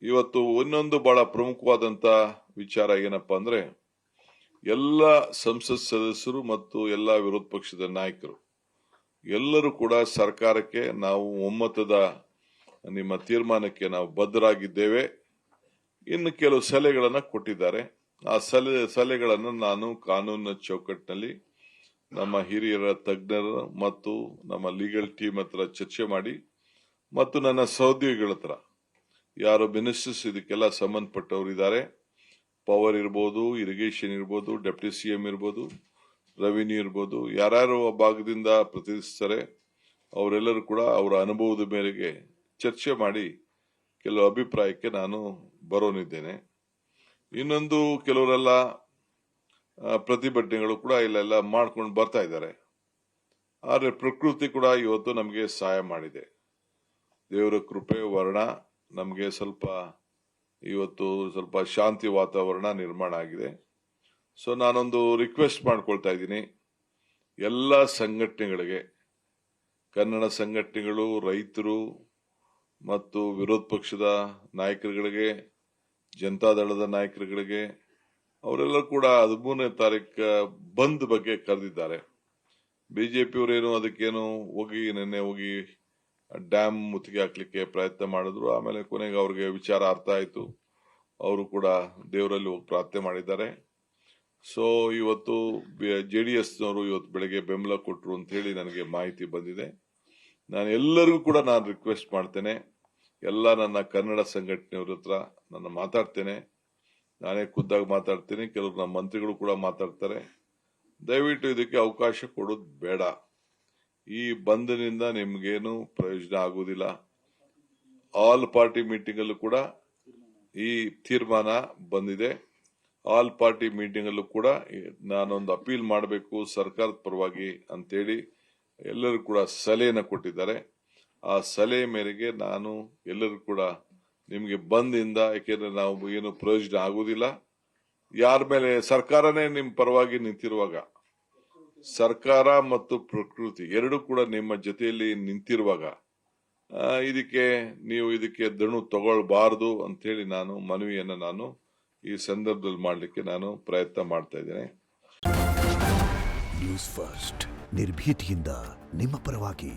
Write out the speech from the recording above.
ಇವತ್ತು ಇನ್ನೊಂದು ಬಹಳ ಪ್ರಮುಖವಾದಂತ ವಿಚಾರ ಏನಪ್ಪಾ ಅಂದ್ರೆ ಎಲ್ಲ ಸಂಸತ್ ಸದಸ್ಯರು ಮತ್ತು ಎಲ್ಲ ವಿರೋಧ ಪಕ್ಷದ ನಾಯಕರು ಎಲ್ಲರೂ ಕೂಡ ಸರ್ಕಾರಕ್ಕೆ ನಾವು ಒಮ್ಮತದ ನಿಮ್ಮ ತೀರ್ಮಾನಕ್ಕೆ ನಾವು ಬದ್ಧರಾಗಿದ್ದೇವೆ. ಇನ್ನು ಕೆಲವು ಸಲಹೆಗಳನ್ನ ಕೊಟ್ಟಿದ್ದಾರೆ. ಆ ಸಲಹೆಗಳನ್ನು ನಾನು ಕಾನೂನಿನ ಚೌಕಟ್ಟಿನಲ್ಲಿ ನಮ್ಮ ಹಿರಿಯರ ತಜ್ಞರು ಮತ್ತು ನಮ್ಮ ಲೀಗಲ್ ಟೀಮ್ ಹತ್ರ ಚರ್ಚೆ ಮಾಡಿ ಮತ್ತು ನನ್ನ ಸಹೋದ್ಯೋಗಿಗಳ ಹತ್ರ ಯಾರು ಮಿನಿಸ್ಟರ್ಸ್ ಇದಕ್ಕೆಲ್ಲ ಸಂಬಂಧಪಟ್ಟವರು ಇದ್ದಾರೆ, ಪವರ್ ಇರ್ಬೋದು, ಇರಿಗೇಷನ್ ಇರ್ಬೋದು, ಡೆಪ್ಟಿ ಸಿಎಂ ಇರ್ಬೋದು, ರೆವಿನ್ಯೂ ಇರ್ಬೋದು, ಯಾರ್ಯಾರು ಆ ಭಾಗದಿಂದ ಪ್ರತಿನಿಧಿಸ್ತಾರೆ ಅವರೆಲ್ಲರೂ ಕೂಡ ಅವರ ಅನುಭವದ ಮೇರೆಗೆ ಚರ್ಚೆ ಮಾಡಿ ಕೆಲವು ಅಭಿಪ್ರಾಯಕ್ಕೆ ನಾನು ಬರೋನಿದ್ದೇನೆ. ಇನ್ನೊಂದು ಕೆಲವರೆಲ್ಲ ಪ್ರತಿಭಟನೆಗಳು ಕೂಡ ಇಲ್ಲೆಲ್ಲ ಮಾಡ್ಕೊಂಡು ಬರ್ತಾ ಇದ್ದಾರೆ. ಆದ್ರೆ ಪ್ರಕೃತಿ ಕೂಡ ಇವತ್ತು ನಮಗೆ ಸಹಾಯ ಮಾಡಿದೆ. ದೇವರ ಕೃಪೆ ವರ್ಣ ನಮಗೆ ಇವತ್ತು ಸ್ವಲ್ಪ ಶಾಂತಿ ವಾತಾವರಣ ನಿರ್ಮಾಣ ಆಗಿದೆ. ಸೊ ನಾನೊಂದು ರಿಕ್ವೆಸ್ಟ್ ಮಾಡ್ಕೊಳ್ತಾ ಇದ್ದೀನಿ ಎಲ್ಲ ಸಂಘಟನೆಗಳಿಗೆ, ಕನ್ನಡ ಸಂಘಟನೆಗಳು, ರೈತರು ಮತ್ತು ವಿರೋಧ ಪಕ್ಷದ ನಾಯಕರುಗಳಿಗೆ, ಜನತಾದಳದ ನಾಯಕರುಗಳಿಗೆ, ಅವರೆಲ್ಲರೂ ಕೂಡ 13ನೇ ತಾರೀಕು ಬಂದ್ ಬಗ್ಗೆ ಕರೆದಿದ್ದಾರೆ. ಬಿಜೆಪಿಯವರೇನು ಅದಕ್ಕೇನು ನಿನ್ನೆ ಹೋಗಿ ಡ್ಯಾಮ್ ಮುತ್ತಿಗೆ ಹಾಕ್ಲಿಕ್ಕೆ ಪ್ರಯತ್ನ ಮಾಡಿದ್ರು. ಆಮೇಲೆ ಕೊನೆಗೆ ಅವ್ರಿಗೆ ವಿಚಾರ ಅರ್ಥ ಆಯ್ತು, ಅವರು ಕೂಡ ದೇವರಲ್ಲಿ ಹೋಗಿ ಪ್ರಾರ್ಥನೆ ಮಾಡಿದ್ದಾರೆ. ಸೊ ಇವತ್ತು JDSನವರು ಇವತ್ತು ಬೆಳಗ್ಗೆ ಬೆಂಬಲ ಕೊಟ್ಟರು ಅಂತ ಹೇಳಿ ನನಗೆ ಮಾಹಿತಿ ಬಂದಿದೆ. ನಾನು ಎಲ್ಲರಿಗೂ ಕೂಡ ರಿಕ್ವೆಸ್ಟ್ ಮಾಡ್ತೇನೆ, ಎಲ್ಲ ನನ್ನ ಕನ್ನಡ ಸಂಘಟನೆಯವ್ರ ಹತ್ರ ನಾನು ಮಾತಾಡ್ತೇನೆ, ನಾನೇ ಖುದ್ದಾಗಿ ಮಾತಾಡ್ತೇನೆ, ಕೆಲವರು ನಮ್ಮ ಮಂತ್ರಿಗಳು ಕೂಡ ಮಾತಾಡ್ತಾರೆ. ದಯವಿಟ್ಟು ಇದಕ್ಕೆ ಅವಕಾಶ ಕೊಡೋದು ಬೇಡ. ಈ ಬಂದ್ನಿಂದ ನಿಮ್ಗೇನು ಪ್ರಯೋಜನ ಆಗುವುದಿಲ್ಲ. ಆಲ್ ಪಾರ್ಟಿ ಮೀಟಿಂಗ್ ಅಲ್ಲೂ ಕೂಡ ಈ ತೀರ್ಮಾನ ಬಂದಿದೆ. ಆಲ್ ಪಾರ್ಟಿ ಮೀಟಿಂಗ್ ಅಲ್ಲೂ ಕೂಡ ನಾನೊಂದು ಅಪೀಲ್ ಮಾಡಬೇಕು ಸರ್ಕಾರದ ಪರವಾಗಿ ಅಂತೇಳಿ ಎಲ್ಲರೂ ಕೂಡ ಸಲಹೆಯನ್ನು ಕೊಟ್ಟಿದ್ದಾರೆ. ಆ ಸಲಹೆ ಮೇರೆಗೆ ನಾನು ಎಲ್ಲರೂ ಕೂಡ ನಿಮ್ಗೆ ಬಂದಿಂದ, ಯಾಕೆಂದ್ರೆ ನಾವು ಏನು ಪ್ರಯೋಜನ ಆಗುವುದಿಲ್ಲ. ಯಾರ ಮೇಲೆ ಸರ್ಕಾರನೇ ನಿಮ್ ಪರವಾಗಿ ನಿಂತಿರುವಾಗ, ಸರ್ಕಾರ ಮತ್ತು ಪ್ರಕೃತಿ ಎರಡೂ ಕೂಡ ನಿಮ್ಮ ಜೊತೆಯಲ್ಲಿ ನಿಂತಿರುವಾಗ ಇದಕ್ಕೆ ದಣು ತಗೊಳ್ಬಾರದು ಅಂತ ಹೇಳಿ ನಾನು ಮನವಿಯನ್ನು ಈ ಸಂದರ್ಭದಲ್ಲಿ ಮಾಡಲಿಕ್ಕೆ ನಾನು ಪ್ರಯತ್ನ ಮಾಡ್ತಾ ಇದ್ದೇನೆ. ನ್ಯೂಸ್ ಫಸ್ಟ್, ನಿರ್ಭೀತಿಯಿಂದ ನಿಮ್ಮ ಪರವಾಗಿ.